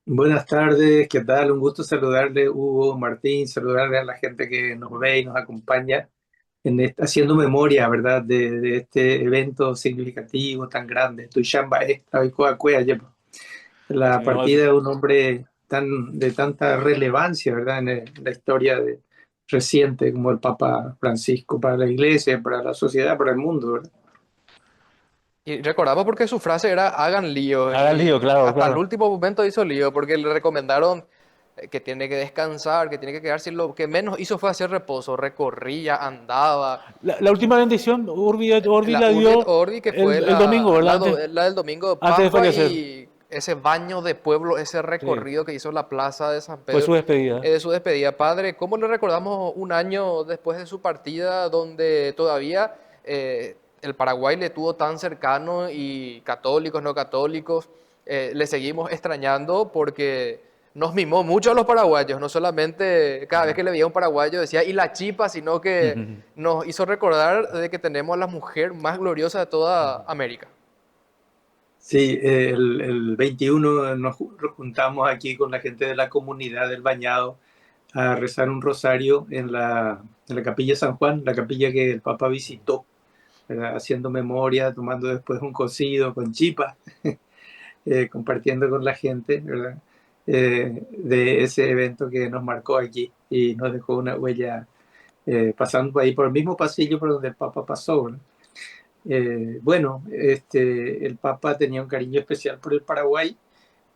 Buenas tardes, ¿qué tal? Un gusto saludarle, Hugo, Martín, saludarle a la gente que nos ve y nos acompaña haciendo memoria, ¿verdad?, de este evento significativo tan grande. Tushamba esta y Coacuea, Así la mismo, partida de un hombre de tanta relevancia, ¿verdad?, en la historia reciente como el Papa Francisco para la Iglesia, para la sociedad, para el mundo, ¿verdad? y recordamos porque su frase era hagan lío Haga lío, y claro, hasta el claro. último momento hizo lío porque le recomendaron que tiene que descansar, que tiene que quedarse y lo que menos hizo fue hacer reposo, recorría, andaba. La última bendición, Urbi et Orbi La la Urbi et dio Orbi que fue el domingo, ¿verdad? la del domingo de Antes de Pascua fallecer. y ese baño de pueblo, ese Sí, recorrido que hizo en la plaza de San fue Pedro su despedida. de su despedida. Padre, ¿cómo le recordamos un año después de su partida donde todavía el Paraguay le tuvo tan cercano y católicos, no católicos, le seguimos extrañando porque nos mimó mucho a los paraguayos, no solamente cada vez que le veía a un paraguayo decía y la chipa, sino que nos hizo recordar de que tenemos a la mujer más gloriosa de toda América. Sí, el 21 nos juntamos aquí con la gente de la comunidad del Bañado a rezar un rosario en la capilla San Juan, la capilla que el Papa visitó, ¿verdad? Haciendo memoria, tomando después un cocido con chipa, compartiendo con la gente, ¿verdad? De ese evento que nos marcó aquí y nos dejó una huella, pasando ahí por el mismo pasillo por donde el Papa pasó, ¿verdad? Bueno, el Papa tenía un cariño especial por el Paraguay.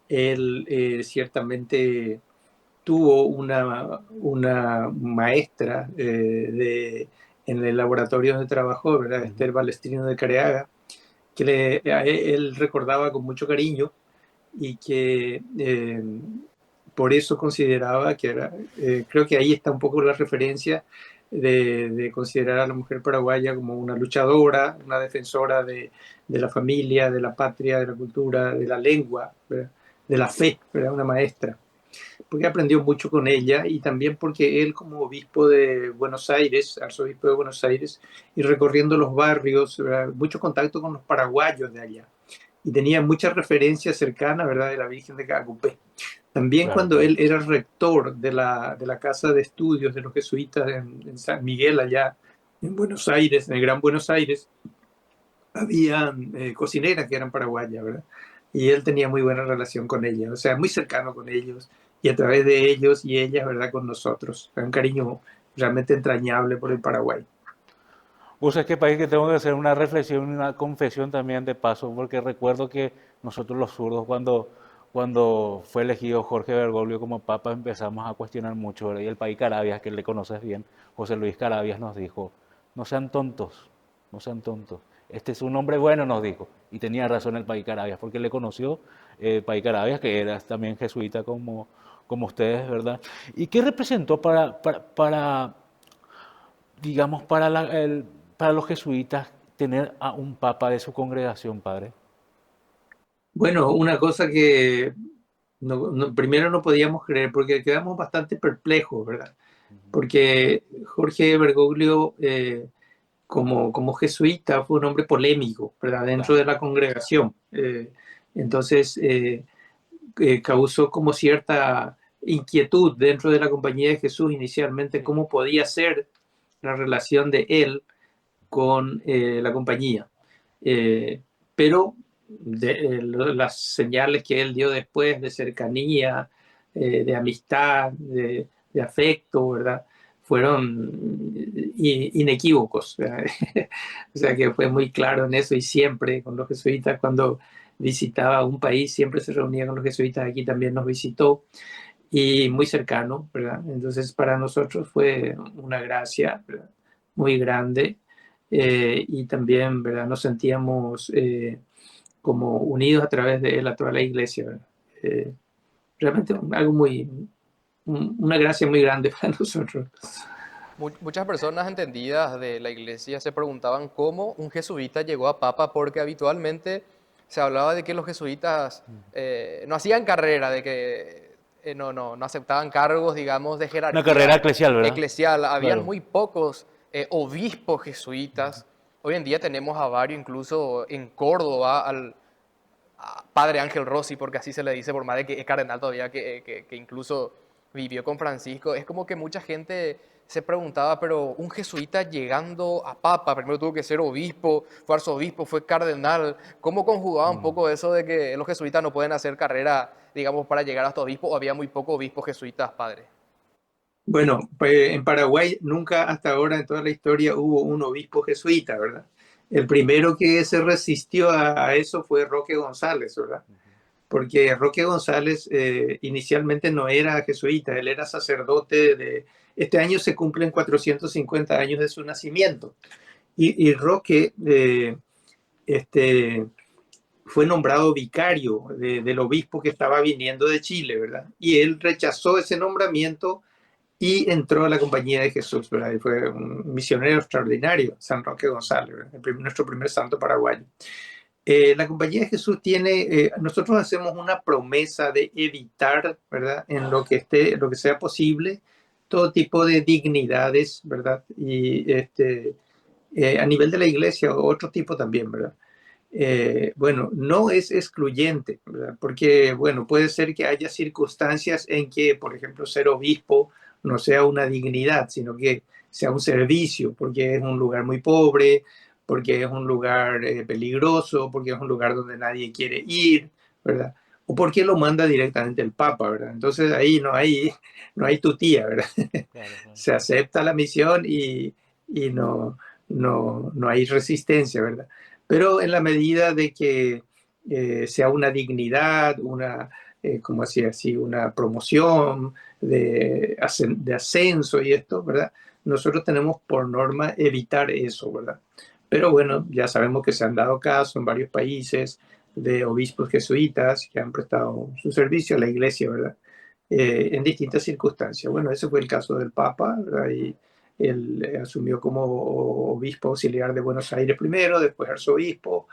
Él ciertamente tuvo una maestra en el laboratorio donde trabajó, ¿verdad? Esther Balestrino de Careaga, él recordaba con mucho cariño y que por eso consideraba que era, creo que ahí está un poco la referencia de considerar a la mujer paraguaya como una luchadora, una defensora de la familia, de la patria, de la cultura, de la lengua, ¿verdad? De la fe, ¿verdad? Una maestra porque aprendió mucho con ella y también porque él como obispo de Buenos Aires, arzobispo de Buenos Aires, y recorriendo los barrios, ¿verdad? Mucho contacto con los paraguayos de allá. Y tenía muchas referencias cercanas, ¿verdad?, de la Virgen de Cacupé. También Claro, cuando claro. él era rector de la Casa de Estudios de los Jesuitas en San Miguel, allá en Buenos Aires, en el Gran Buenos Aires, habían cocineras que eran paraguayas, ¿verdad? Y él tenía muy buena relación con ellas, o sea, muy cercano con ellos y a través de ellos y ellas, ¿verdad?, con nosotros. Un cariño realmente entrañable por el Paraguay. Vos sabés que país que tengo que hacer una reflexión y una confesión también de paso, porque recuerdo que nosotros los zurdos, cuando fue elegido Jorge Bergoglio como papa, empezamos a cuestionar mucho, ¿verdad? Y el país Carabias, que le conoces bien, José Luis Carabias nos dijo, no sean tontos, no sean tontos. Este es un hombre bueno, nos dijo. Y tenía razón el país Carabias, porque le conoció el país Carabias, que era también jesuita como ustedes, ¿verdad? ¿Y qué representó digamos, para los jesuitas tener a un papa de su congregación, padre? Bueno, una cosa que primero no podíamos creer porque quedamos bastante perplejos, ¿verdad? Porque Jorge Bergoglio, como jesuita, fue un hombre polémico, ¿verdad?, dentro Claro. de la congregación. Entonces, causó como cierta inquietud dentro de la Compañía de Jesús inicialmente Sí. cómo podía ser la relación de él con la compañía. Eh, pero las señales que él dio después de cercanía, de amistad, de afecto, ¿verdad?, fueron inequívocos. O sea que fue muy claro en eso y siempre con los jesuitas cuando visitaba un país, siempre se reunía con los jesuitas, aquí también nos visitó y muy cercano, ¿verdad? Entonces para nosotros fue una gracia, ¿verdad?, muy grande y también, ¿verdad?, nos sentíamos como unidos a través de él a toda la iglesia, ¿verdad? Eh, realmente algo una gracia muy grande para nosotros. Muchas personas entendidas de la iglesia se preguntaban cómo un jesuita llegó a papa porque habitualmente se hablaba de que los jesuitas no hacían carrera, de que no aceptaban cargos, digamos, de Una carrera jerarquía eclesial, ¿verdad? eclesial. Habían Claro. muy pocos obispos jesuitas. Hoy en día tenemos a varios, incluso en Córdoba, a Padre Ángel Rossi, porque así se le dice, por más de que es cardenal todavía, que incluso vivió con Francisco, es como que mucha gente se preguntaba, pero un jesuita llegando a papa, primero tuvo que ser obispo, fue arzobispo, fue cardenal, ¿cómo conjugaba un Mm. poco eso de que los jesuitas no pueden hacer carrera, digamos, para llegar hasta obispo, o había muy pocos obispos jesuitas, padre? Bueno, pues en Paraguay nunca hasta ahora en toda la historia hubo un obispo jesuita, ¿verdad? El primero que se resistió a eso fue Roque González, ¿verdad? Porque Roque González inicialmente no era jesuita, él era sacerdote de... Este año se cumplen 450 años de su nacimiento. Y Roque este, fue nombrado vicario del obispo que estaba viniendo de Chile, ¿verdad? Y él rechazó ese nombramiento y entró a la Compañía de Jesús, ¿verdad? Y fue un misionero extraordinario, San Roque González, nuestro primer santo paraguayo. La Compañía de Jesús tiene, nosotros hacemos una promesa de evitar, ¿verdad? En lo que esté, en lo que sea posible, todo tipo de dignidades, ¿verdad? Y a nivel de la iglesia, otro tipo también, ¿verdad? Bueno, no es excluyente, ¿verdad? Porque, bueno, puede ser que haya circunstancias en que, por ejemplo, ser obispo no sea una dignidad, sino que sea un servicio, porque es un lugar muy pobre, porque es un lugar peligroso, porque es un lugar donde nadie quiere ir, ¿verdad? O porque lo manda directamente el Papa, ¿verdad? Entonces ahí no hay tutía, ¿verdad? Claro, claro. Se acepta la misión y no hay resistencia, ¿verdad? Pero en la medida de que sea una dignidad, como así, así, una promoción de ascenso y esto, ¿verdad? Nosotros tenemos por norma evitar eso, ¿verdad? Pero bueno, ya sabemos que se han dado casos en varios países de obispos jesuitas que han prestado su servicio a la iglesia, ¿verdad? En distintas circunstancias. Bueno, ese fue el caso del Papa, ¿verdad? Y él asumió como obispo auxiliar de Buenos Aires primero, después arzobispo,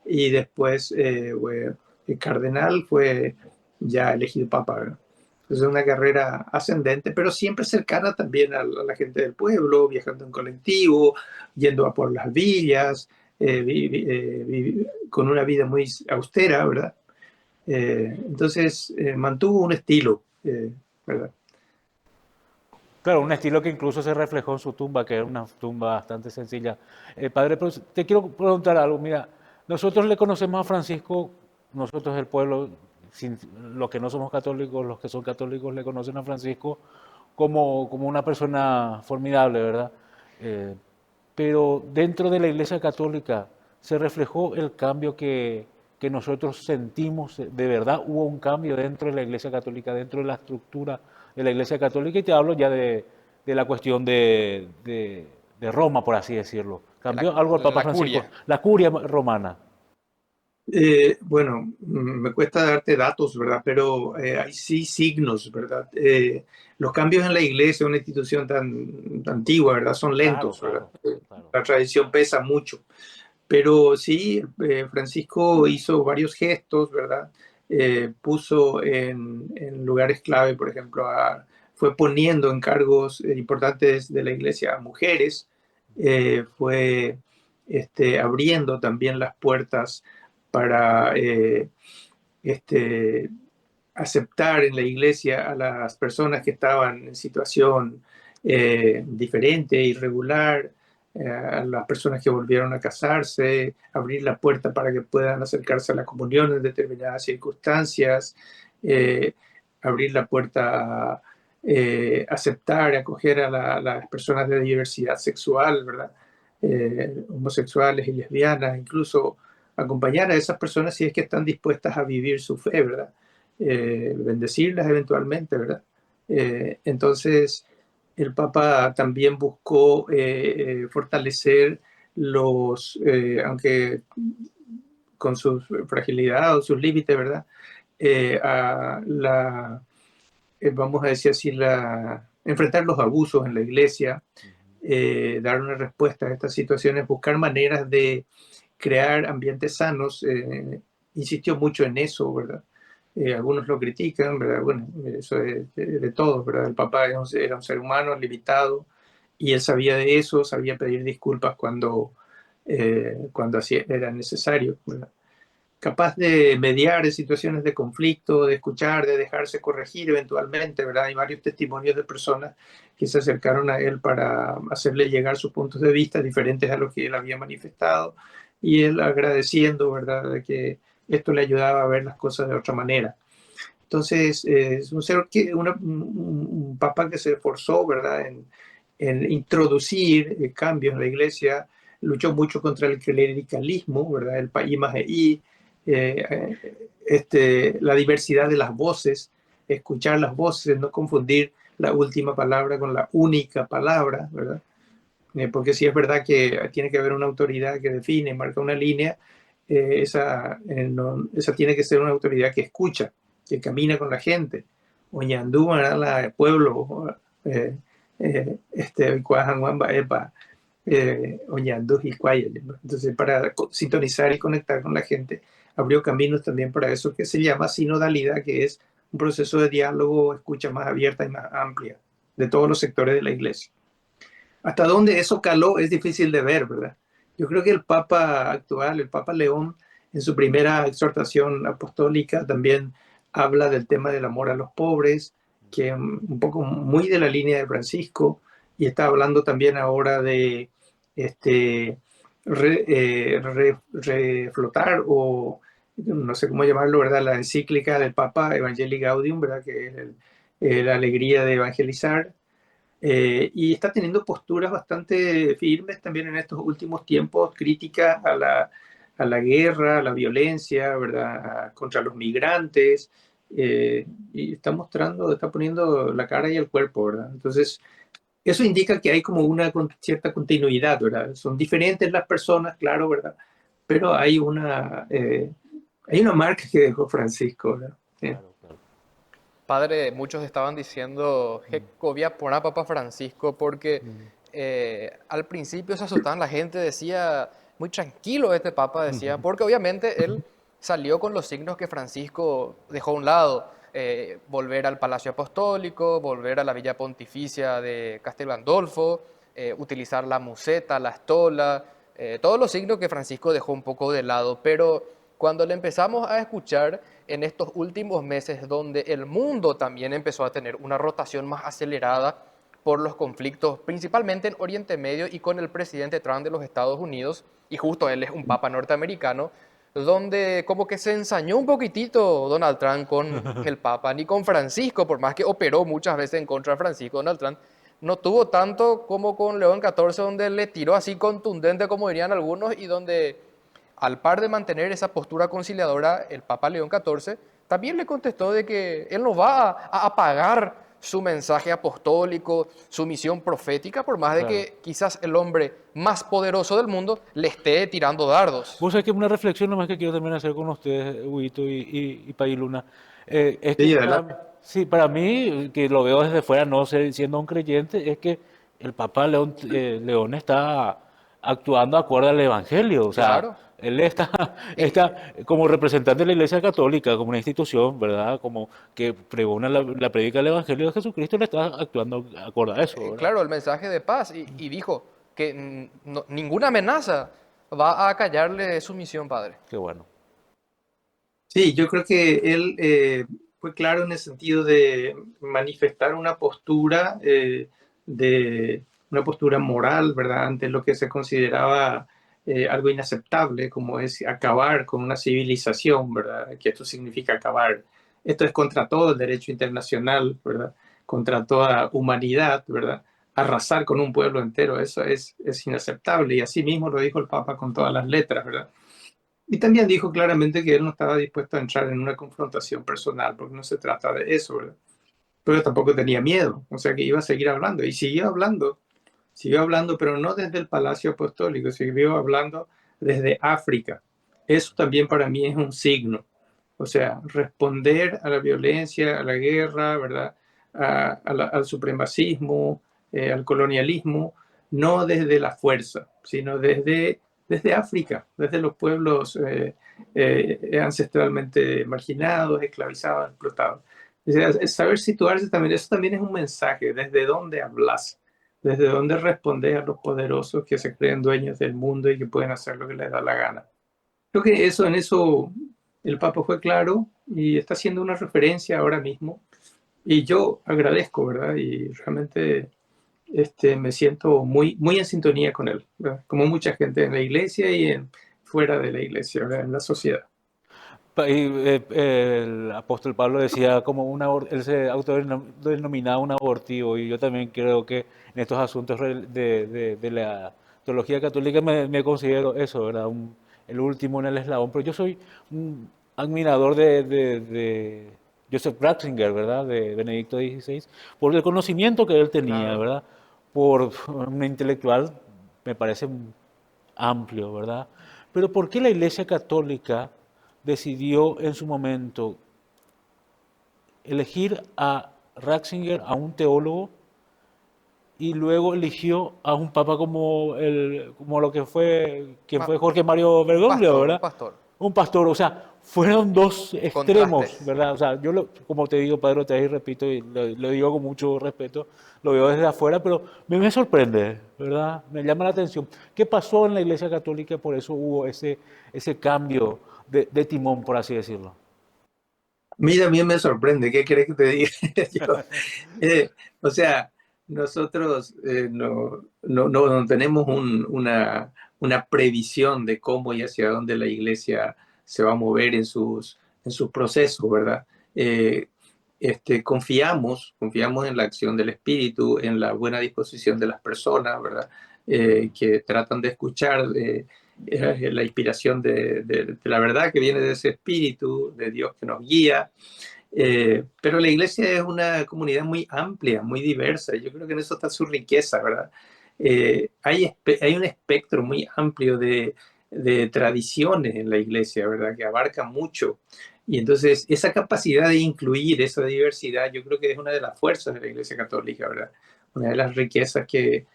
y después el cardenal fue ya elegido Papa, ¿verdad? Entonces una carrera ascendente, pero siempre cercana también a la gente del pueblo, viajando en colectivo, yendo a por las villas, con una vida muy austera, ¿verdad? Entonces mantuvo un estilo, ¿verdad? Claro, un estilo que incluso se reflejó en su tumba, que era una tumba bastante sencilla. Padre, pero te quiero preguntar algo. Mira, nosotros le conocemos a Francisco, nosotros el pueblo, los que no somos católicos, los que son católicos le conocen a Francisco como una persona formidable, ¿verdad? Eh, pero dentro de la Iglesia Católica se reflejó el cambio que nosotros sentimos, de verdad hubo un cambio dentro de la Iglesia Católica, dentro de la estructura de la Iglesia Católica, y te hablo ya de la cuestión de Roma, por así decirlo. De ¿Cambió algo el Papa la Francisco? curia. La curia romana. Bueno, me cuesta darte datos, ¿verdad? Pero hay sí signos, ¿verdad? Los cambios en la iglesia, una institución tan antigua, ¿verdad? Son Claro, lentos, ¿verdad? claro, claro. La tradición pesa mucho. Pero sí, Francisco hizo varios gestos, ¿verdad? Puso en lugares clave, por ejemplo, fue poniendo en cargos importantes de la iglesia a mujeres, fue abriendo también las puertas para este, aceptar en la iglesia a las personas que estaban en situación diferente, irregular, a las personas que volvieron a casarse, abrir la puerta para que puedan acercarse a la comunión en determinadas circunstancias, eh, abrir la puerta a aceptar, acoger a las personas de diversidad sexual, ¿verdad? Homosexuales y lesbianas, incluso acompañar a esas personas si es que están dispuestas a vivir su fe, ¿verdad? Bendecirlas eventualmente, ¿verdad? Entonces, el Papa también buscó fortalecer aunque con su fragilidad o sus límites, ¿verdad? A vamos a decir así, enfrentar los abusos en la iglesia, dar una respuesta a estas situaciones, buscar maneras de crear ambientes sanos, insistió mucho en eso, ¿verdad? Algunos lo critican, ¿verdad? Bueno, eso es de todo, ¿verdad? El Papa era un ser humano limitado y él sabía de eso, sabía pedir disculpas cuando así era necesario, ¿verdad? capaz de mediar en situaciones de conflicto, de escuchar, de dejarse corregir eventualmente, ¿verdad? Hay varios testimonios de personas que se acercaron a él para hacerle llegar sus puntos de vista diferentes a los que él había manifestado, y él agradeciendo, ¿verdad?, de que esto le ayudaba a ver las cosas de otra manera. Entonces, es un papa que se esforzó, ¿verdad?, en introducir cambios en la iglesia, luchó mucho contra el clericalismo, ¿verdad?, el país la diversidad de las voces, escuchar las voces, no confundir la última palabra con la única palabra, ¿verdad? Porque si es verdad que tiene que haber una autoridad que define, marca una línea, esa tiene que ser una autoridad que escucha, que camina con la gente. Oñandú, el pueblo, Oñandú y Cuayel, ¿no? Entonces, para sintonizar y conectar con la gente, abrió caminos también para eso que se llama sinodalidad, que es un proceso de diálogo, escucha más abierta y más amplia de todos los sectores de la iglesia. Hasta dónde eso caló es difícil de ver, ¿verdad? Yo creo que el Papa actual, el Papa León, en su primera exhortación apostólica también habla del tema del amor a los pobres, que es un poco muy de la línea de Francisco, y está hablando también ahora de reflotar, o no sé cómo llamarlo, ¿verdad?, la encíclica del Papa Evangelii Gaudium, ¿verdad?, que es la alegría de evangelizar. Y está teniendo posturas bastante firmes también en estos últimos tiempos, críticas a la guerra, a la violencia, ¿verdad?, contra los migrantes, y está mostrando, está poniendo la cara y el cuerpo, ¿verdad? Entonces, eso indica que hay como una cierta continuidad, ¿verdad? Son diferentes las personas, claro, ¿verdad? Pero hay una marca que dejó Francisco, ¿verdad? Sí. Claro, claro. Padre, muchos estaban diciendo que cobía por a Papa Francisco porque al principio se asustaban, la gente decía, muy tranquilo este Papa, decía, porque obviamente él salió con los signos que Francisco dejó a un lado, volver al Palacio Apostólico, volver a la Villa Pontificia de Castel Gandolfo, utilizar la museta, la estola, todos los signos que Francisco dejó un poco de lado, pero cuando le empezamos a escuchar en estos últimos meses, donde el mundo también empezó a tener una rotación más acelerada por los conflictos, principalmente en Oriente Medio y con el presidente Trump de los Estados Unidos, y justo él es un papa norteamericano, donde como que se ensañó un poquitito Donald Trump con el papa, ni con Francisco, por más que operó muchas veces en contra de Francisco, Donald Trump no tuvo tanto como con León XIV, donde le tiró así contundente, como dirían algunos, y donde al par de mantener esa postura conciliadora, el Papa León XIV también le contestó de que él no va a apagar su mensaje apostólico, su misión profética, por más de Claro. que quizás el hombre más poderoso del mundo le esté tirando dardos. Vos sabés que una reflexión nomás que quiero también hacer con ustedes, Huguito y Pailuna, es que Sí, adelante. sí, para mí, que lo veo desde fuera, no siendo un creyente, es que el Papa León está actuando acorde al Evangelio, o sea, Claro. él está, Es, está como representante de la Iglesia Católica, como una institución, ¿verdad? Como que pregona la prédica del Evangelio de Jesucristo, le está actuando acorde a eso, ¿verdad? claro, el mensaje de paz y dijo que ninguna amenaza va a callarle su misión, Padre. Qué bueno. Sí, yo creo que él fue claro en el sentido de manifestar una postura moral, ¿verdad?, ante lo que se consideraba algo inaceptable, como es acabar con una civilización, ¿verdad? Que esto significa acabar. Esto es contra todo el derecho internacional, ¿verdad? Contra toda humanidad, ¿verdad? Arrasar con un pueblo entero, eso es inaceptable. Y así mismo lo dijo el Papa con todas las letras, ¿verdad? Y también dijo claramente que él no estaba dispuesto a entrar en una confrontación personal, porque no se trata de eso, ¿verdad? Pero tampoco tenía miedo, o sea que iba a seguir hablando. Y siguió hablando, pero no desde el Palacio Apostólico, siguió hablando desde África. Eso también para mí es un signo. O sea, responder a la violencia, a la guerra, ¿verdad? Al supremacismo, al colonialismo, no desde la fuerza, sino desde África, desde los pueblos ancestralmente marginados, esclavizados, explotados. O sea, es saber situarse también, eso también es un mensaje, desde dónde hablas, desde dónde respondes a los poderosos que se creen dueños del mundo y que pueden hacer lo que les da la gana. Creo que en eso el Papa fue claro y está haciendo una referencia ahora mismo. Y yo agradezco, ¿verdad? Y realmente me siento muy en sintonía con él, ¿verdad? Como mucha gente en la iglesia y fuera de la iglesia, ¿verdad? En la sociedad. El apóstol Pablo decía como él se autodenominaba un abortivo y yo también creo que en estos asuntos de la teología católica me considero eso, ¿verdad? El último en el eslabón, pero yo soy un admirador de Joseph Ratzinger, ¿verdad? De Benedicto XVI, por el conocimiento que él tenía, Claro. ¿verdad? Por un intelectual, me parece amplio, ¿verdad? Pero ¿por qué la Iglesia Católica decidió en su momento elegir a Ratzinger, a un teólogo, y luego eligió a un papa como lo que fue, quien Ma- fue Jorge Mario un Bergoglio, pastor, un ¿verdad? pastor. Un pastor, o sea, fueron dos extremos, Contrastes. ¿verdad? O sea, como te digo, Padre, otra vez y repito, y lo digo con mucho respeto, lo veo desde afuera, pero me sorprende, ¿verdad? Me llama la atención. ¿Qué pasó en la Iglesia Católica? Por eso hubo ese cambio de timón, por así decirlo. A mí también me sorprende, ¿qué querés que te diga? Yo, o sea, nosotros no tenemos una previsión de cómo y hacia dónde la iglesia se va a mover en sus procesos, ¿verdad? Eh, confiamos en la acción del Espíritu, en la buena disposición de las personas, ¿verdad? Que tratan de escuchar la inspiración de la verdad que viene de ese Espíritu, de Dios que nos guía. Pero la iglesia es una comunidad muy amplia, muy diversa. Yo creo que en eso está su riqueza, ¿verdad? Hay un espectro muy amplio de tradiciones en la iglesia, ¿verdad? Que abarca mucho. Y entonces esa capacidad de incluir esa diversidad, yo creo que es una de las fuerzas de la iglesia católica, ¿verdad? Una de las riquezas que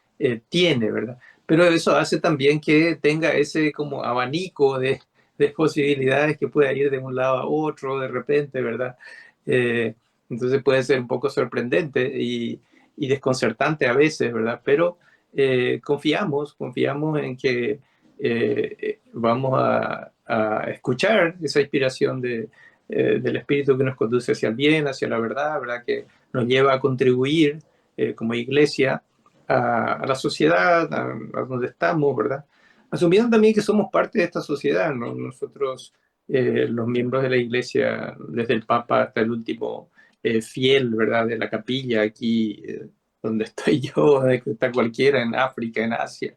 tiene, ¿verdad? Pero eso hace también que tenga ese como abanico de posibilidades que pueda ir de un lado a otro de repente, ¿verdad? Eh, entonces puede ser un poco sorprendente y desconcertante a veces, ¿verdad? Pero confiamos en que vamos a escuchar esa inspiración del Espíritu que nos conduce hacia el bien, hacia la verdad, ¿verdad? Que nos lleva a contribuir como iglesia a la sociedad, a donde estamos, ¿verdad? Asumiendo también que somos parte de esta sociedad, ¿no? Nosotros los miembros de la iglesia, desde el Papa hasta el último fiel, ¿verdad? De la capilla aquí, donde estoy yo, de que está cualquiera en África, en Asia.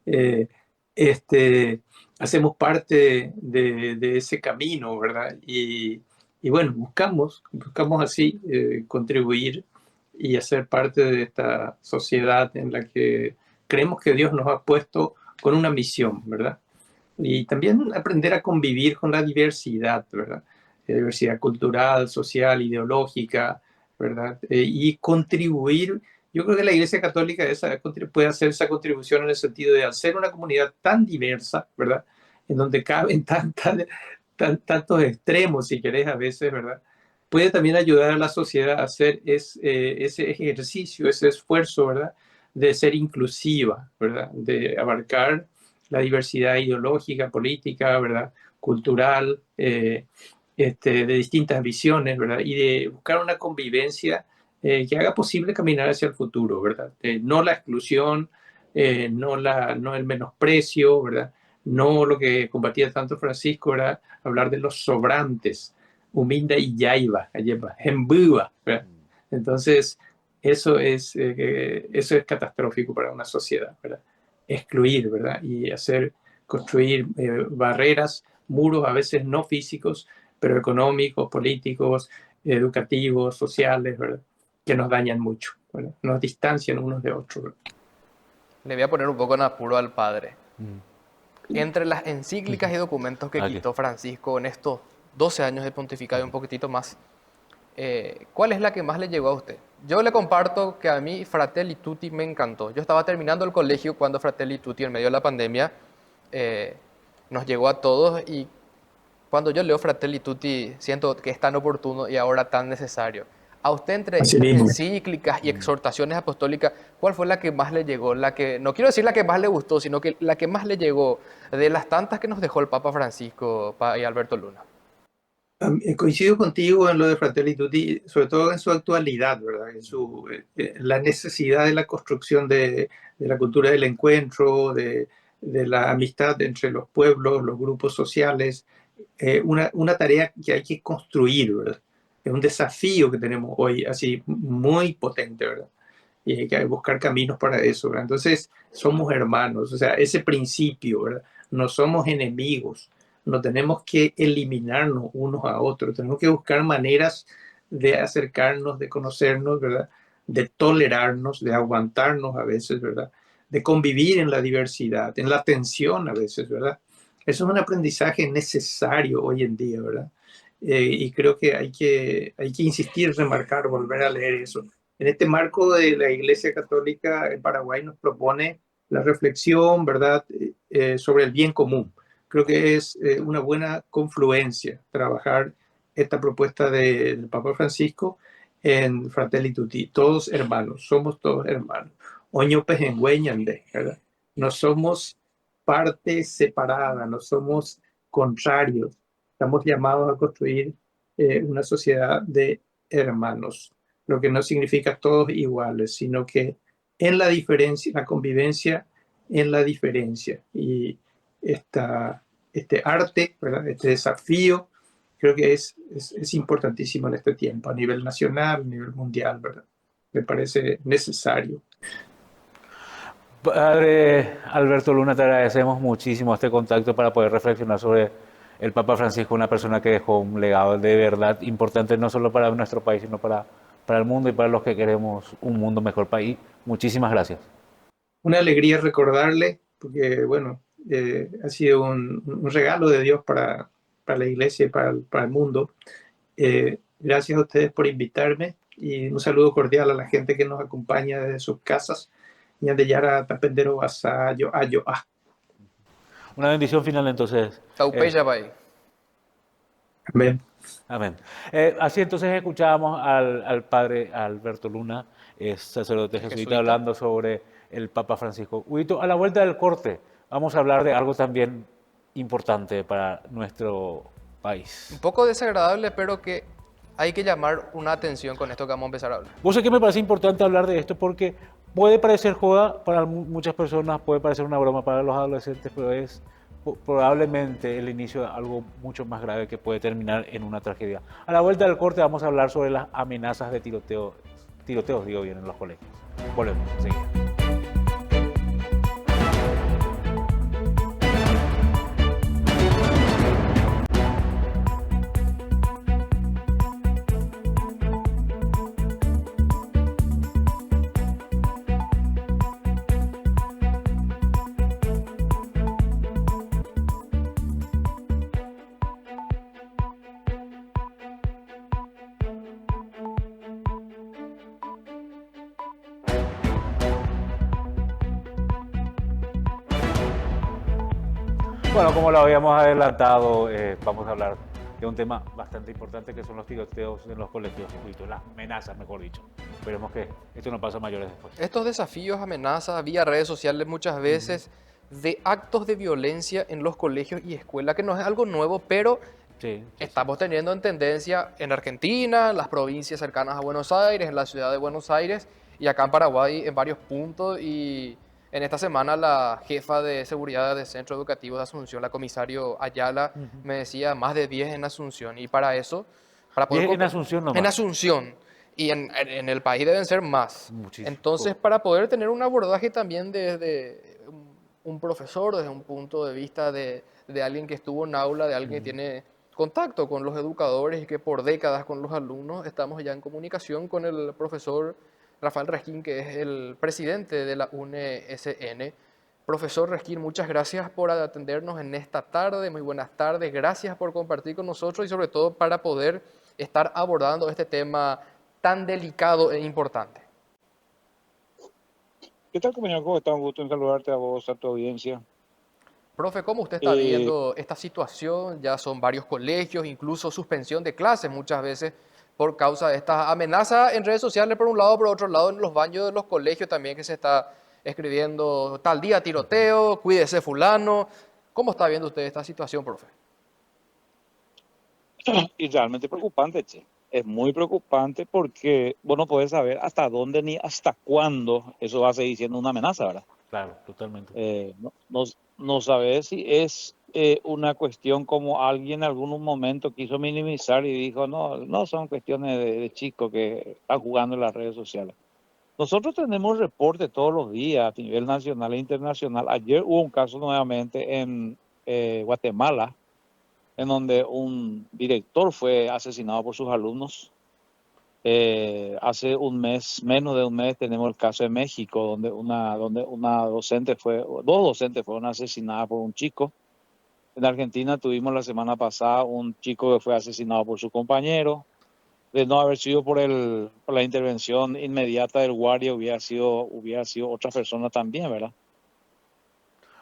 Eh, este, hacemos parte de ese camino, ¿verdad? Y bueno, buscamos así contribuir y hacer parte de esta sociedad en la que creemos que Dios nos ha puesto con una misión, ¿verdad? Y también aprender a convivir con la diversidad, ¿verdad? Diversidad cultural, social, ideológica, ¿verdad? Y contribuir. Yo creo que la Iglesia Católica puede hacer esa contribución en el sentido de hacer una comunidad tan diversa, ¿verdad? En donde caben tantos extremos, si querés, a veces, ¿verdad? Puede también ayudar a la sociedad a hacer ese ejercicio, ese esfuerzo, ¿verdad? De ser inclusiva, ¿verdad? De abarcar la diversidad ideológica, política, ¿verdad? Cultural, de distintas visiones, ¿verdad? Y de buscar una convivencia que haga posible caminar hacia el futuro, ¿verdad? No la exclusión, no el menosprecio, ¿verdad? No lo que combatía tanto Francisco, era hablar de los sobrantes, huminda y yaiba, embuba, ¿verdad? Entonces, eso es catastrófico para una sociedad, ¿verdad? Excluir, ¿verdad? Y construir barreras, muros a veces no físicos, pero económicos, políticos, educativos, sociales, ¿verdad? Que nos dañan mucho, ¿verdad? Nos distancian unos de otros, ¿verdad? Le voy a poner un poco en apuro al padre. Mm. Entre las encíclicas y documentos que Aquí. quitó Francisco en estos 12 años de pontificado y un poquitito más, ¿cuál es la que más le llegó a usted? Yo le comparto que a mí Fratelli Tutti me encantó. Yo estaba terminando el colegio cuando Fratelli Tutti, en medio de la pandemia, eh, nos llegó a todos y cuando yo leo Fratelli Tutti siento que es tan oportuno y ahora tan necesario. A usted, entre Así estas mismo. encíclicas y exhortaciones apostólicas, ¿cuál fue la que más le llegó? La que, no quiero decir la que más le gustó, sino que la que más le llegó de las tantas que nos dejó el Papa Francisco y Alberto Luna. Coincido contigo en lo de Fratelli Tutti, sobre todo en su actualidad, ¿verdad? La necesidad de la construcción de la cultura del encuentro, de la amistad entre los pueblos, los grupos sociales, una tarea que hay que construir, ¿verdad? Es un desafío que tenemos hoy, así muy potente, ¿verdad? Y hay que buscar caminos para eso, ¿verdad? Entonces, somos hermanos, o sea, ese principio, ¿verdad? No somos enemigos, no tenemos que eliminarnos unos a otros, tenemos que buscar maneras de acercarnos, de conocernos, ¿verdad? De tolerarnos, de aguantarnos a veces, ¿verdad? De convivir en la diversidad, en la tensión a veces, ¿verdad? Eso es un aprendizaje necesario hoy en día, ¿verdad? Y creo que hay que insistir, remarcar, volver a leer eso. En este marco de la Iglesia Católica en Paraguay nos propone la reflexión, ¿verdad?, sobre el bien común. Creo que es una buena confluencia trabajar esta propuesta del Papa Francisco en Fratelli Tutti, todos hermanos, somos todos hermanos. Oño pejengüeñande, ¿verdad? No somos parte separada, no somos contrarios. Estamos llamados a construir una sociedad de hermanos, lo que no significa todos iguales, sino que en la diferencia, la convivencia en la diferencia. Y este arte, ¿verdad? Este desafío, creo que es importantísimo en este tiempo, a nivel nacional, a nivel mundial, ¿verdad? Me parece necesario. Padre Alberto Luna, te agradecemos muchísimo este contacto para poder reflexionar sobre el Papa Francisco, una persona que dejó un legado de verdad importante no solo para nuestro país, sino para el mundo y para los que queremos un mundo mejor país. Muchísimas gracias. Una alegría recordarle, porque, bueno, ha sido un regalo de Dios para la iglesia y para el mundo. Gracias a ustedes por invitarme y un saludo cordial a la gente que nos acompaña desde sus casas. Y de Yara Tapendero Vasallo, Ayo, Una bendición final entonces. Taupeya, bye. Amén. Amén. Así entonces escuchábamos al padre Alberto Luna, sacerdote jesuita, Jesuita. hablando sobre el Papa Francisco. Huito, a la vuelta del corte vamos a hablar de algo también importante para nuestro país. Un poco desagradable, pero que hay que llamar una atención con esto que vamos a empezar a hablar. Vos sé que me parece importante hablar de esto porque puede parecer joda para muchas personas, puede parecer una broma para los adolescentes, pero es probablemente el inicio de algo mucho más grave que puede terminar en una tragedia. A la vuelta del corte vamos a hablar sobre las amenazas de tiroteos digo bien, en los colegios. Volvemos enseguida. Bueno, como lo habíamos adelantado, vamos a hablar de un tema bastante importante que son los tiroteos en los colegios, las amenazas, mejor dicho. Esperemos que esto no pase a mayores después. Estos desafíos, amenazas, vía redes sociales muchas veces, de actos de violencia en los colegios y escuelas, que no es algo nuevo, pero Sí, estamos teniendo en tendencia en Argentina, en las provincias cercanas a Buenos Aires, en la ciudad de Buenos Aires y acá en Paraguay en varios puntos. Y en esta semana la jefa de seguridad del Centro Educativo de Asunción, la comisario Ayala, me decía más de 10 en Asunción. Y para eso, para poder... 10 en Asunción nomás. En Asunción. Y en el país deben ser más. Muchísimo. Entonces, para poder tener un abordaje también desde un profesor, desde un punto de vista de alguien que estuvo en aula, de alguien que tiene contacto con los educadores y que por décadas con los alumnos, estamos ya en comunicación con el profesor Rafael Resquín, que es el presidente de la UNESN. Profesor Resquín, muchas gracias por atendernos en esta tarde, muy buenas tardes, gracias por compartir con nosotros y sobre todo para poder estar abordando este tema tan delicado e importante. ¿Qué tal, compañero? ¿Cómo estás? Un gusto en saludarte a vos, a tu audiencia. Profe, ¿cómo usted está viendo esta situación? Ya son varios colegios, incluso suspensión de clases muchas veces por causa de estas amenazas en redes sociales por un lado, por otro lado en los baños de los colegios también que se está escribiendo tal día tiroteo, cuídese fulano. ¿Cómo está viendo usted esta situación, profe? Y realmente preocupante, che. Es muy preocupante porque vos no podés saber hasta dónde ni hasta cuándo eso va a seguir siendo una amenaza, ¿verdad? Claro, totalmente. No sabes si es una cuestión como alguien en algún momento quiso minimizar y dijo, no, no son cuestiones de chicos que están jugando en las redes sociales. Nosotros tenemos reportes todos los días a nivel nacional e internacional. Ayer hubo un caso nuevamente en Guatemala, en donde un director fue asesinado por sus alumnos. Hace un mes, menos de un mes, tenemos el caso de México, donde una docente dos docentes fueron asesinadas por un chico. En Argentina tuvimos la semana pasada un chico que fue asesinado por su compañero. De no haber sido por la intervención inmediata del guardia, hubiera sido otra persona también, ¿verdad?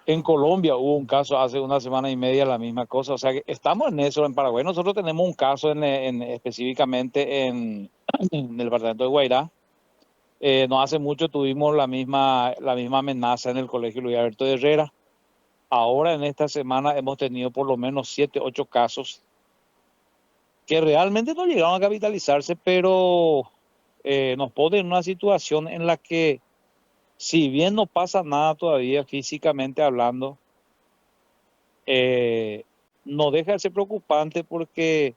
En Colombia hubo un caso hace una semana y media, la misma cosa. O sea que estamos en eso. En Paraguay nosotros tenemos un caso específicamente en el departamento de Guairá. No hace mucho tuvimos la misma amenaza en el colegio Luis Alberto de Herrera. Ahora en esta semana hemos tenido por lo menos 7, 8 casos que realmente no llegaron a capitalizarse, pero nos pone en una situación en la que, si bien no pasa nada todavía físicamente hablando, no deja de ser preocupante porque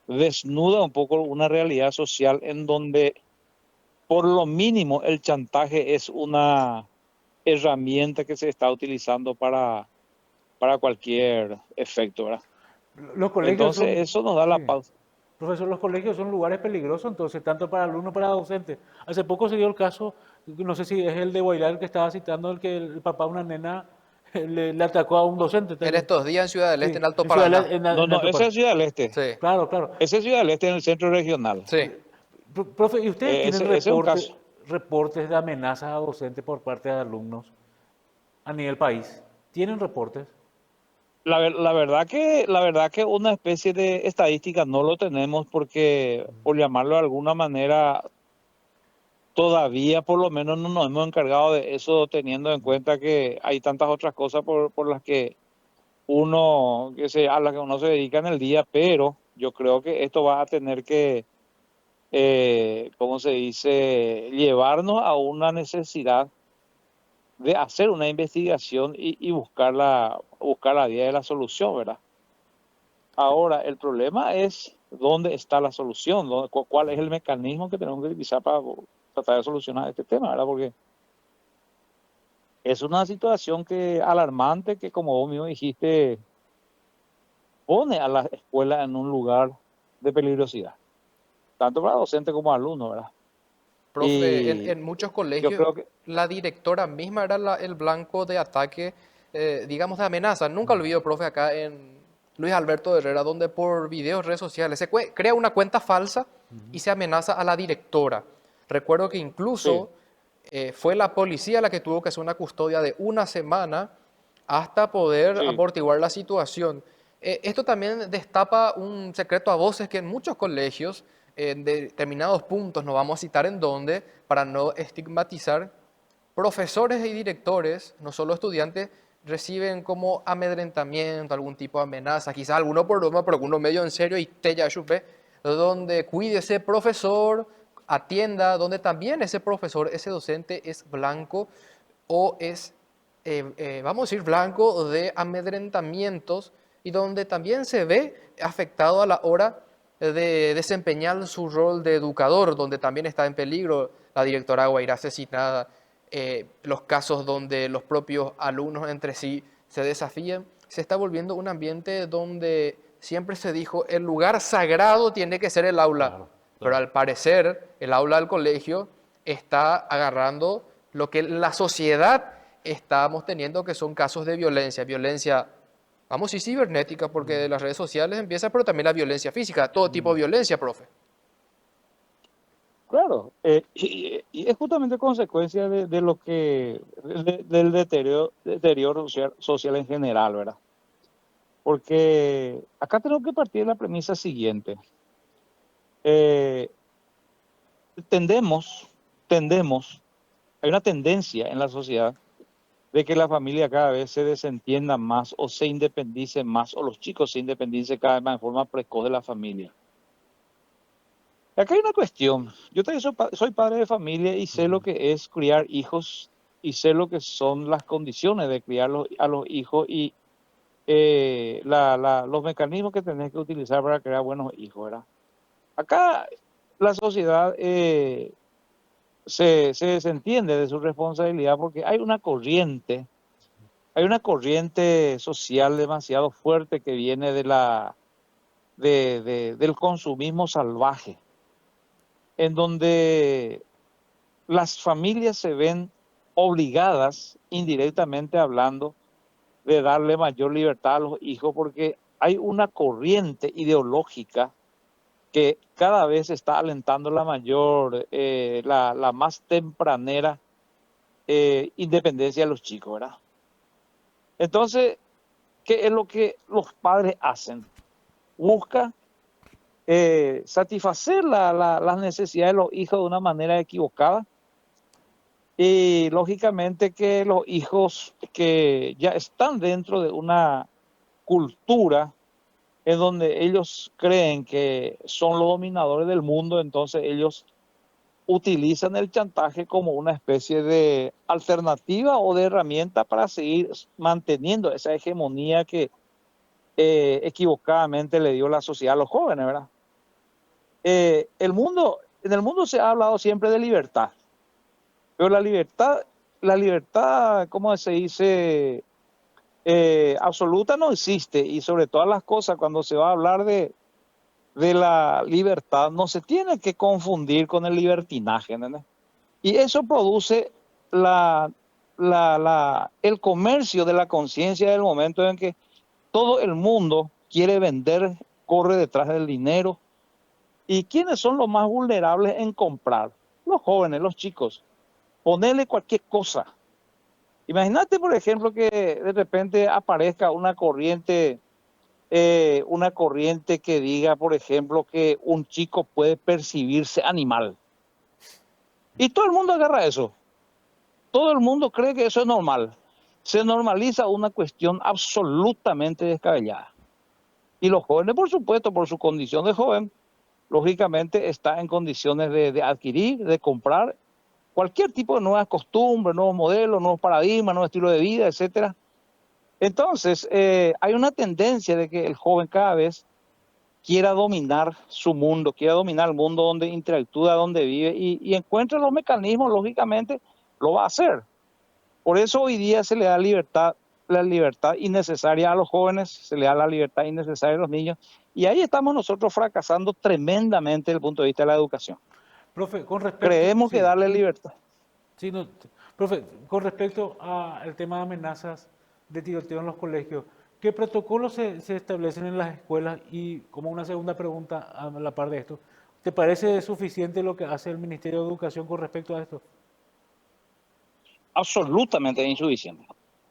desnuda un poco una realidad social en donde, por lo mínimo, el chantaje es una herramienta que se está utilizando para cualquier efecto, ¿verdad? Los colegios Entonces, son, eso nos da la sí, pausa. profesor, los colegios son lugares peligrosos, entonces, tanto para alumnos como para docentes. Hace poco se dio el caso, no sé si es el de Guairá el que estaba citando, el que el papá de una nena le atacó a un docente. En estos días en Ciudad del Este, Sí, en Alto en Ciudad Paraná. No, en no, Alto ese Paraná. es Ciudad del Este. Sí, Claro, claro. Ese es Ciudad del Este en el centro regional. sí. Profe, ¿y ustedes tienen Ese es un caso. reportes de amenazas a docentes por parte de alumnos a nivel país? ¿Tienen reportes? La verdad que una especie de estadística no lo tenemos porque, por llamarlo de alguna manera, todavía por lo menos no nos hemos encargado de eso, teniendo en cuenta que hay tantas otras cosas por las que a las que uno se dedica en el día, pero yo creo que esto va a tener que, ¿cómo se dice?, llevarnos a una necesidad de hacer una investigación y buscar la vía de la solución, ¿verdad? Ahora, el problema es dónde está la solución, cuál es el mecanismo que tenemos que utilizar para tratar de solucionar este tema, ¿verdad? Porque es una situación alarmante que, como vos mismo dijiste, pone a la escuela en un lugar de peligrosidad, tanto para docentes como alumnos, ¿verdad? Profe, Y en muchos yo colegios creo que la directora misma era el blanco de ataque, digamos, de amenaza. Nunca olvido, profe, acá en Luis Alberto Herrera, donde por videos, redes sociales, crea una cuenta falsa y se amenaza a la directora. Recuerdo que sí, incluso fue la policía la que tuvo que hacer una custodia de una semana hasta poder sí, amortiguar la situación. Esto también destapa un secreto a voces que en muchos colegios, en determinados puntos, no vamos a citar en dónde, para no estigmatizar, profesores y directores, no solo estudiantes, reciben como amedrentamiento, algún tipo de amenaza, quizás alguno por broma, pero alguno medio en serio y te ya chupé, donde cuide ese profesor, atienda, donde también ese profesor, ese docente es blanco o es, vamos a decir, blanco de amedrentamientos y donde también se ve afectado a la hora de desempeñar su rol de educador, donde también está en peligro la directora Guairá asesinada, los casos donde los propios alumnos entre sí se desafían, se está volviendo un ambiente donde siempre se dijo el lugar sagrado tiene que ser el aula, Claro, pero claro. al parecer el aula del colegio está agarrando lo que la sociedad estamos teniendo, que son casos de violencia, violencia, vamos a decir cibernética, porque de las redes sociales empieza, pero también la violencia física, todo tipo de violencia, profe. claro. Y es justamente consecuencia de lo del deterioro social en general, ¿verdad? Porque acá tenemos que partir de la premisa siguiente. Eh, tendemos, tendemos, hay una tendencia en la sociedad de que la familia cada vez se desentienda más o se independice más, o los chicos se independicen cada vez más en forma precoz de la familia. Acá hay una cuestión. Yo también soy padre de familia y sé lo que es criar hijos y sé lo que son las condiciones de criar a los hijos y los mecanismos que tenés que utilizar para crear buenos hijos, ¿verdad? Acá la sociedad se desentiende de su responsabilidad porque hay una corriente social demasiado fuerte que viene del consumismo salvaje, en donde las familias se ven obligadas, indirectamente hablando, de darle mayor libertad a los hijos porque hay una corriente ideológica que cada vez está alentando la más tempranera independencia de los chicos, ¿verdad? Entonces, ¿qué es lo que los padres hacen? Busca satisfacer las necesidades de los hijos de una manera equivocada y lógicamente que los hijos que ya están dentro de una cultura en donde ellos creen que son los dominadores del mundo, entonces ellos utilizan el chantaje como una especie de alternativa o de herramienta para seguir manteniendo esa hegemonía que equivocadamente le dio la sociedad a los jóvenes, ¿verdad? En el mundo se ha hablado siempre de libertad, pero la libertad, ¿cómo se dice? Absoluta no existe y sobre todas las cosas cuando se va a hablar de la libertad no se tiene que confundir con el libertinaje, ¿entendés? Y eso produce el comercio de la conciencia del momento en que todo el mundo quiere vender, corre detrás del dinero. ¿Y quiénes son los más vulnerables en comprar? Los jóvenes, los chicos. Ponerle cualquier cosa. Imagínate, por ejemplo, que de repente aparezca una corriente que diga, por ejemplo, que un chico puede percibirse animal. Y todo el mundo agarra eso. Todo el mundo cree que eso es normal. Se normaliza una cuestión absolutamente descabellada. Y los jóvenes, por supuesto, por su condición de joven, lógicamente está en condiciones de adquirir, de comprar cualquier tipo de nuevas costumbres, nuevos modelos, nuevos paradigmas, nuevo estilo de vida, etcétera. Entonces, hay una tendencia de que el joven cada vez quiera dominar su mundo, quiera dominar el mundo donde interactúa, donde vive y encuentra los mecanismos, lógicamente, lo va a hacer. Por eso hoy día se le da la libertad innecesaria a los jóvenes, se le da la libertad innecesaria a los niños, y ahí estamos nosotros fracasando tremendamente desde el punto de vista de la educación. Profe, con respecto, Creemos que sí, darle libertad. sí, no, profe, con respecto al tema de amenazas de tiroteo en los colegios, ¿qué protocolos se establecen en las escuelas? Y como una segunda pregunta a la par de esto, ¿te parece suficiente lo que hace el Ministerio de Educación con respecto a esto? Absolutamente es insuficiente.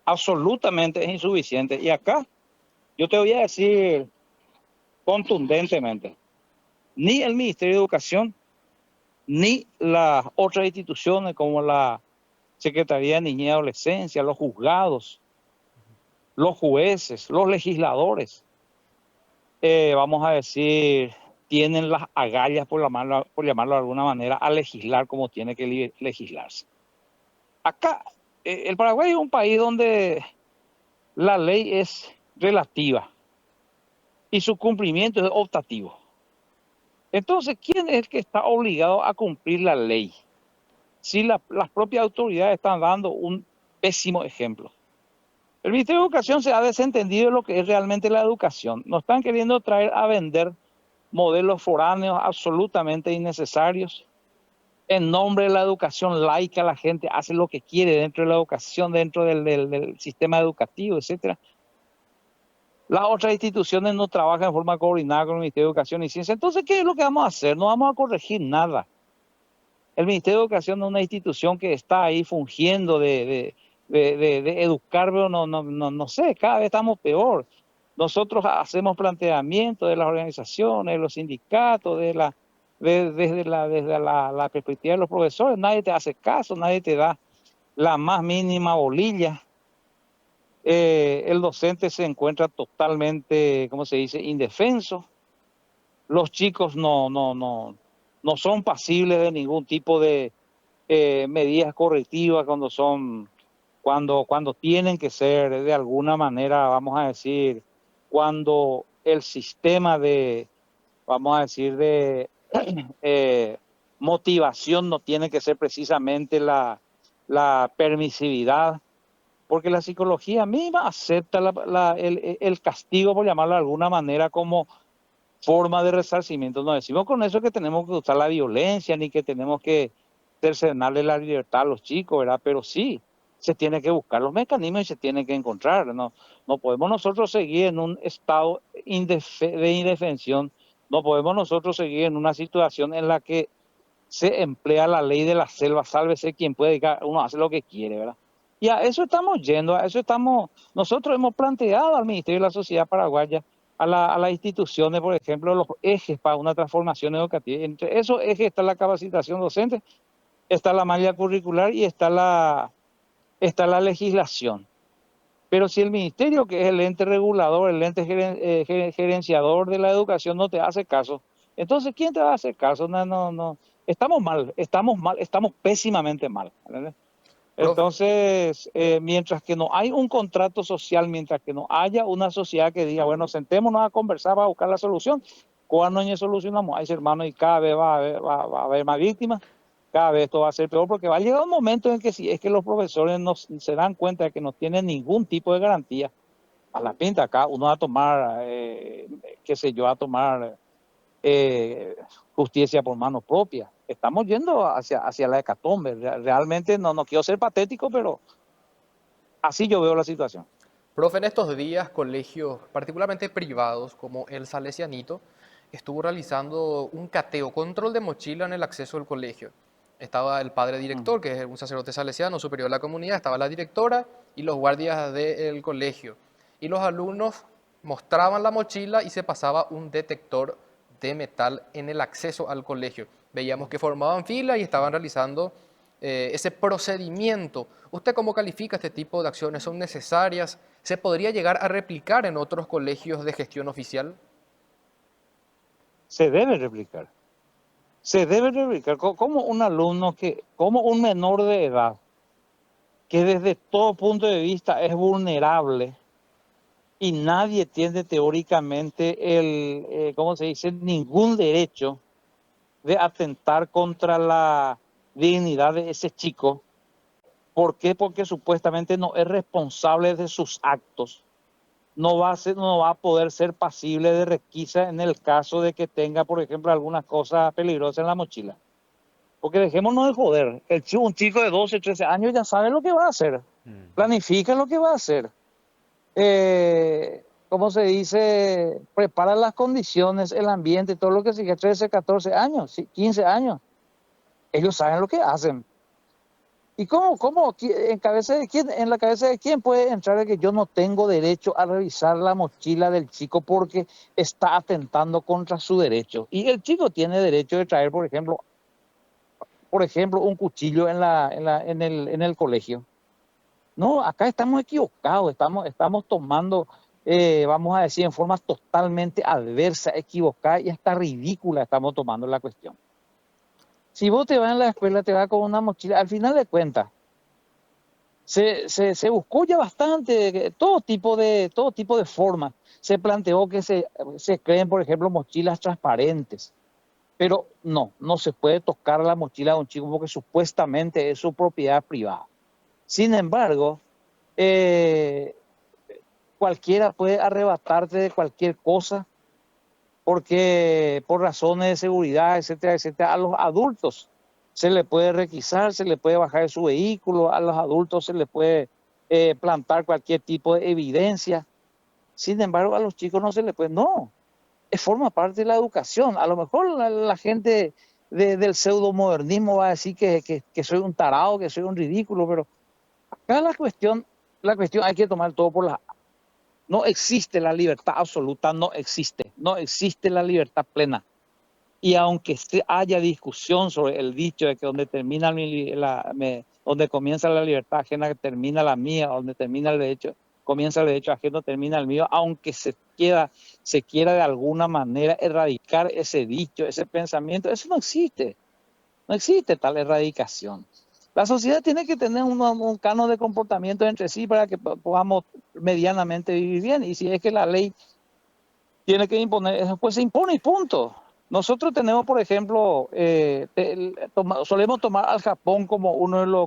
Absolutamente es insuficiente. Y acá yo te voy a decir contundentemente, ni el Ministerio de Educación, ni las otras instituciones como la Secretaría de Niñez y Adolescencia, los juzgados, los jueces, los legisladores, vamos a decir, tienen las agallas, por llamarlo de alguna manera, a legislar como tiene que legislarse. Acá, el Paraguay es un país donde la ley es relativa y su cumplimiento es optativo. Entonces, ¿quién es el que está obligado a cumplir la ley? Si las propias autoridades están dando un pésimo ejemplo. El Ministerio de Educación se ha desentendido de lo que es realmente la educación. Nos están queriendo traer a vender modelos foráneos absolutamente innecesarios. En nombre de la educación laica, la gente hace lo que quiere dentro de la educación, dentro del sistema educativo, etc. Las otras instituciones no trabajan en forma coordinada con el Ministerio de Educación y Ciencia. Entonces, ¿qué es lo que vamos a hacer? No vamos a corregir nada. El Ministerio de Educación es una institución que está ahí fungiendo de educar, pero no sé, cada vez estamos peor. Nosotros hacemos planteamientos de las organizaciones, de los sindicatos, desde la perspectiva de los profesores, nadie te hace caso, nadie te da la más mínima bolilla. El docente se encuentra totalmente, ¿cómo se dice?, indefenso. Los chicos no son pasibles de ningún tipo de medidas correctivas cuando tienen que ser de alguna manera, vamos a decir, cuando el sistema vamos a decir, de motivación no tiene que ser precisamente la permisividad, porque la psicología misma acepta el castigo, por llamarlo de alguna manera, como forma de resarcimiento. No decimos con eso que tenemos que usar la violencia, ni que tenemos que cercenarle la libertad a los chicos, ¿verdad? Pero sí, se tiene que buscar los mecanismos y se tiene que encontrar. No podemos nosotros seguir en un estado de indefensión, no podemos nosotros seguir en una situación en la que se emplea la ley de la selva, sálvese quien puede, uno hace lo que quiere, ¿verdad? Y a eso estamos yendo, nosotros hemos planteado al Ministerio de la Sociedad Paraguaya, a las instituciones, por ejemplo, los ejes para una transformación educativa. Entre esos ejes está la capacitación docente, está la malla curricular y está la legislación. Pero si el ministerio, que es el ente regulador, el ente gerenciador de la educación, no te hace caso, entonces ¿quién te va a hacer caso? No. Estamos mal, estamos pésimamente mal, ¿verdad? Profe, Entonces, mientras que no hay un contrato social, mientras que no haya una sociedad que diga, bueno, sentémonos a conversar para buscar la solución, cuando no solucionamos, hay hermanos, y cada vez va a haber más víctimas, cada vez esto va a ser peor, porque va a llegar un momento en que si es que los profesores no se dan cuenta de que no tienen ningún tipo de garantía, a la pinta acá uno va a tomar, qué sé yo, a tomar justicia por mano propia. Estamos yendo hacia la hecatombe. Realmente no quiero ser patético, pero así yo veo la situación. profe, en estos días colegios, particularmente privados como el Salesianito, estuvo realizando un cateo, control de mochila en el acceso al colegio. Estaba el padre director, que es un sacerdote salesiano superior de la comunidad, estaba la directora y los guardias del colegio. Y los alumnos mostraban la mochila y se pasaba un detector de metal en el acceso al colegio. Veíamos que formaban fila y estaban realizando ese procedimiento. ¿Usted cómo califica este tipo de acciones? ¿Son necesarias? ¿Se podría llegar a replicar en otros colegios de gestión oficial? Se debe replicar. Se debe replicar. Como un alumno como un menor de edad, que desde todo punto de vista es vulnerable y nadie tiene teóricamente ¿cómo se dice?, ningún derecho de atentar contra la dignidad de ese chico. ¿Por qué? Porque supuestamente no es responsable de sus actos. No va a poder ser pasible de requisa en el caso de que tenga, por ejemplo, alguna cosa peligrosa en la mochila. Porque dejémonos de joder. Un chico de 12, 13 años ya sabe lo que va a hacer. Planifica lo que va a hacer. ¿Cómo se dice? Prepara las condiciones, el ambiente, todo lo que sigue. 13, 14 años, 15 años. Ellos saben lo que hacen. ¿Y cómo en la cabeza de quién puede entrar de que yo no tengo derecho a revisar la mochila del chico porque está atentando contra su derecho? Y el chico tiene derecho de traer, por ejemplo, un cuchillo en el colegio. No, acá estamos equivocados, estamos tomando, vamos a decir, en forma totalmente adversa, equivocada y hasta ridícula estamos tomando la cuestión. Si vos te vas en la escuela, te vas con una mochila, al final de cuentas, se buscó ya bastante, todo tipo de formas. Se planteó que se creen, por ejemplo, mochilas transparentes. Pero no se puede tocar la mochila de un chico porque supuestamente es su propiedad privada. Sin embargo, cualquiera puede arrebatarte de cualquier cosa porque por razones de seguridad, etcétera, etcétera, a los adultos se le puede requisar, se le puede bajar de su vehículo, a los adultos se les puede plantar cualquier tipo de evidencia. Sin embargo, a los chicos no se les puede, no, forma parte de la educación. A lo mejor la gente del pseudomodernismo va a decir que soy un tarado, que soy un ridículo, pero acá la cuestión hay que tomar todo por la... No existe la libertad absoluta, no existe la libertad plena. Y aunque haya discusión sobre el dicho de que donde comienza la libertad ajena, termina la mía, donde termina el derecho, comienza el derecho ajeno, termina el mío, aunque se quiera de alguna manera erradicar ese dicho, ese pensamiento, eso no existe. No existe tal erradicación. La sociedad tiene que tener un canon de comportamiento entre sí para que podamos medianamente vivir bien. Y si es que la ley tiene que imponer, pues se impone y punto. Nosotros tenemos, por ejemplo, solemos tomar al Japón como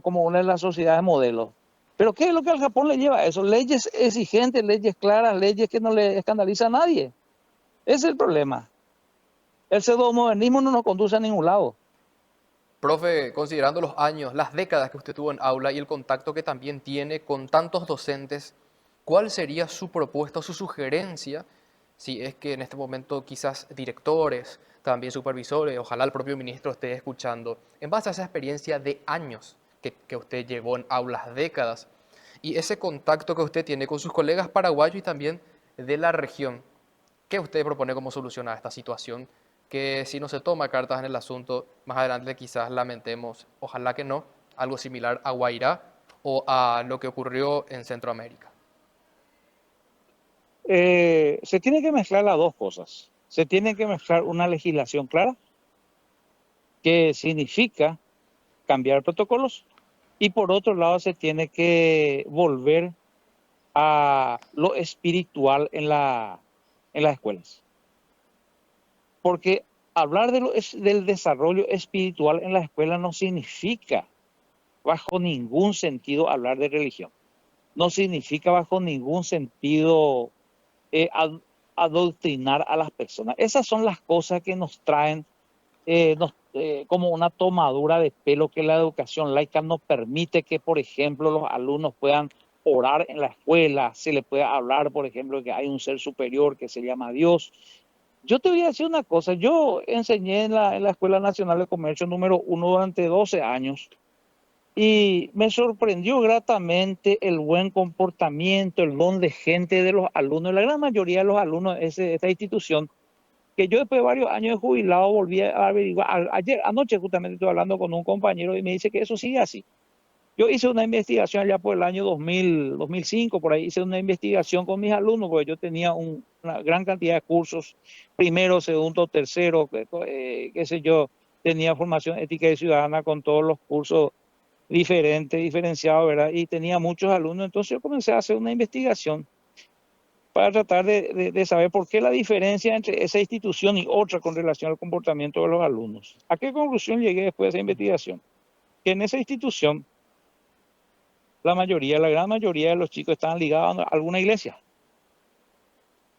como una de las sociedades modelos. Pero ¿qué es lo que al Japón le lleva a eso? Leyes exigentes, leyes claras, leyes que no le escandalizan a nadie. Ese es el problema. El pseudomodernismo no nos conduce a ningún lado. Profe, considerando los años, las décadas que usted tuvo en aula y el contacto que también tiene con tantos docentes, ¿cuál sería su propuesta o su sugerencia si es que en este momento quizás directores, también supervisores, ojalá el propio ministro esté escuchando, en base a esa experiencia de años que usted llevó en aulas, décadas, y ese contacto que usted tiene con sus colegas paraguayos y también de la región? ¿Qué usted propone como solución a esta situación? Que si no se toma cartas en el asunto, más adelante quizás lamentemos, ojalá que no, algo similar a Guairá o a lo que ocurrió en Centroamérica. Se tiene que mezclar las dos cosas. Se tiene que mezclar una legislación clara, que significa cambiar protocolos, y por otro lado se tiene que volver a lo espiritual en las escuelas. Porque hablar del desarrollo espiritual en la escuela no significa bajo ningún sentido hablar de religión. No significa bajo ningún sentido eh, ad- adoctrinar a las personas. Esas son las cosas que nos traen como una tomadura de pelo, que la educación laica no permite que, por ejemplo, los alumnos puedan orar en la escuela, se le pueda hablar, por ejemplo, que hay un ser superior que se llama Dios. Yo te voy a decir una cosa, yo enseñé en la Escuela Nacional de Comercio número 1 durante 12 años. Y me sorprendió gratamente el buen comportamiento, el don de gente de los alumnos, la gran mayoría de los alumnos de esta institución, que yo después de varios años de jubilado volví a averiguar. Anoche justamente estuve hablando con un compañero y me dice que eso sigue así. Yo hice una investigación allá por el año 2005, por ahí hice una investigación con mis alumnos, porque yo tenía una gran cantidad de cursos, primero, segundo, tercero, qué sé yo, tenía formación ética y ciudadana con todos los cursos diferenciados, ¿verdad? Y tenía muchos alumnos, entonces yo comencé a hacer una investigación para tratar de saber por qué la diferencia entre esa institución y otra con relación al comportamiento de los alumnos. ¿A qué conclusión llegué después de esa investigación? Que en esa institución la gran mayoría de los chicos estaban ligados a alguna iglesia.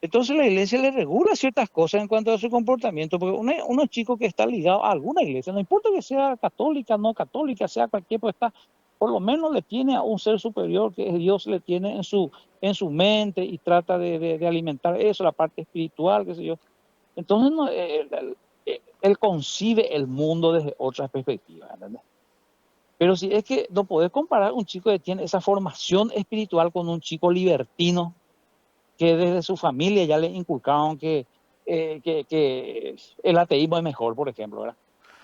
Entonces la iglesia le regula ciertas cosas en cuanto a su comportamiento, porque unos chicos que están ligados a alguna iglesia, no importa que sea católica, no católica, sea cualquier, pues está, por lo menos le tiene a un ser superior que Dios, le tiene en su mente, y trata de alimentar eso, la parte espiritual, qué sé yo. Entonces él concibe el mundo desde otra perspectiva, ¿entendés? Pero si es que no podés comparar un chico que tiene esa formación espiritual con un chico libertino que desde su familia ya le inculcaron que el ateísmo es mejor, por ejemplo, ¿verdad?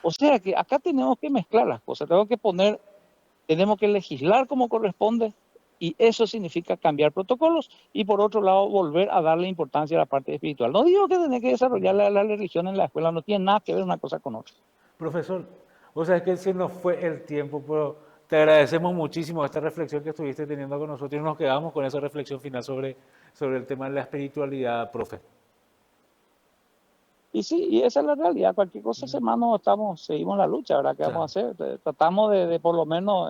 O sea que acá tenemos que mezclar las cosas, tenemos que legislar como corresponde, y eso significa cambiar protocolos, y por otro lado volver a darle importancia a la parte espiritual. No digo que tenés que desarrollar la religión en la escuela, no tiene nada que ver una cosa con otra. Profesor, o sea, es que se nos fue el tiempo, pero te agradecemos muchísimo esta reflexión que estuviste teniendo con nosotros y nos quedamos con esa reflexión final sobre el tema de la espiritualidad, profe. Y sí, y esa es la realidad. Cualquier cosa, hermano, seguimos la lucha, ¿verdad? ¿Qué vamos a hacer? Tratamos de por lo menos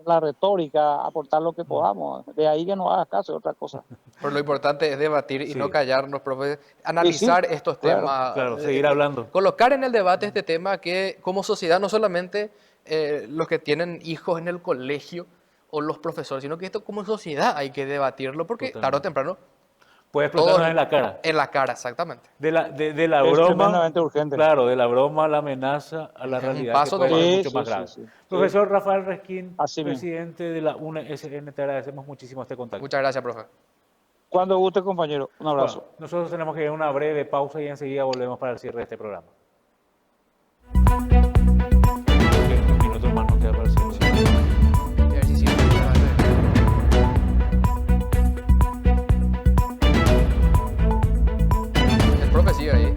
la retórica, aportar lo que podamos. De ahí que no hagas caso, es otra cosa. Pero lo importante es debatir y no Sí, callarnos, profe, Y sí, analizar estos claro. temas, claro, seguir hablando. colocar en el debate este tema que como sociedad no solamente los que tienen hijos en el colegio o los profesores, sino que esto como sociedad hay que debatirlo porque tarde o Totalmente. temprano Puede todos explotarnos en la cara. en la cara, exactamente. De la Es broma, tremendamente urgente. claro, de la broma a la amenaza, a la Es un realidad que paso puede nomás. ser Sí, mucho sí, más sí, grave. sí, sí. Profesor Rafael Resquín, Así mismo. presidente de la UNESN, te agradecemos muchísimo este contacto. Muchas gracias, profe. Cuando guste, compañero. Un Bueno, abrazo. nosotros tenemos que ir a una breve pausa y enseguida volvemos para el cierre de este programa. Creo que un minuto más nos queda para el cierre. A ver si siempre me va a ver. El profe sigue ahí.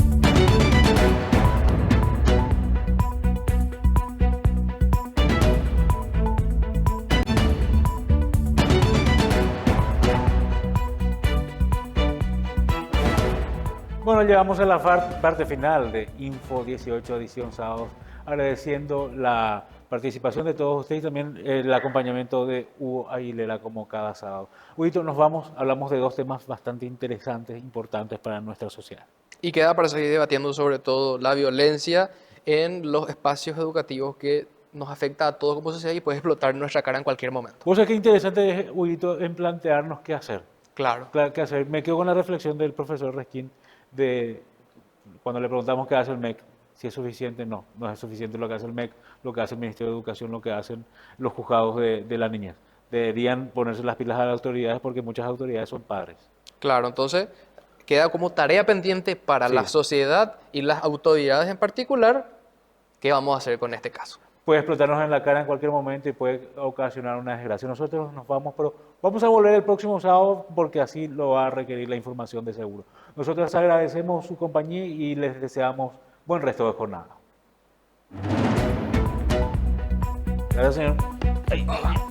Bueno, llegamos a la parte final de Info 18 edición sábados, agradeciendo la participación de todos ustedes y también el acompañamiento de Hugo Aguilera como cada sábado. Huguito, nos vamos, hablamos de dos temas bastante interesantes, importantes para nuestra sociedad. Y queda para seguir debatiendo sobre todo la violencia en los espacios educativos que nos afecta a todos como sociedad y puede explotar nuestra cara en cualquier momento. Vos sabés qué interesante es, Huguito, en plantearnos qué hacer. Claro. ¿Qué hacer? Me quedo con la reflexión del profesor Resquín de cuando le preguntamos qué hace el MEC, si es suficiente, no es suficiente lo que hace el MEC, lo que hace el Ministerio de Educación, lo que hacen los juzgados de la niñez. Deberían ponerse las pilas a las autoridades porque muchas autoridades son padres. Claro, entonces queda como tarea pendiente para Sí. la sociedad y las autoridades en particular, ¿qué vamos a hacer con este caso? Puede explotarnos en la cara en cualquier momento y puede ocasionar una desgracia. Nosotros nos vamos, pero vamos a volver el próximo sábado porque así lo va a requerir la información de seguro. Nosotros agradecemos su compañía y les deseamos buen resto de jornada. Gracias, señor.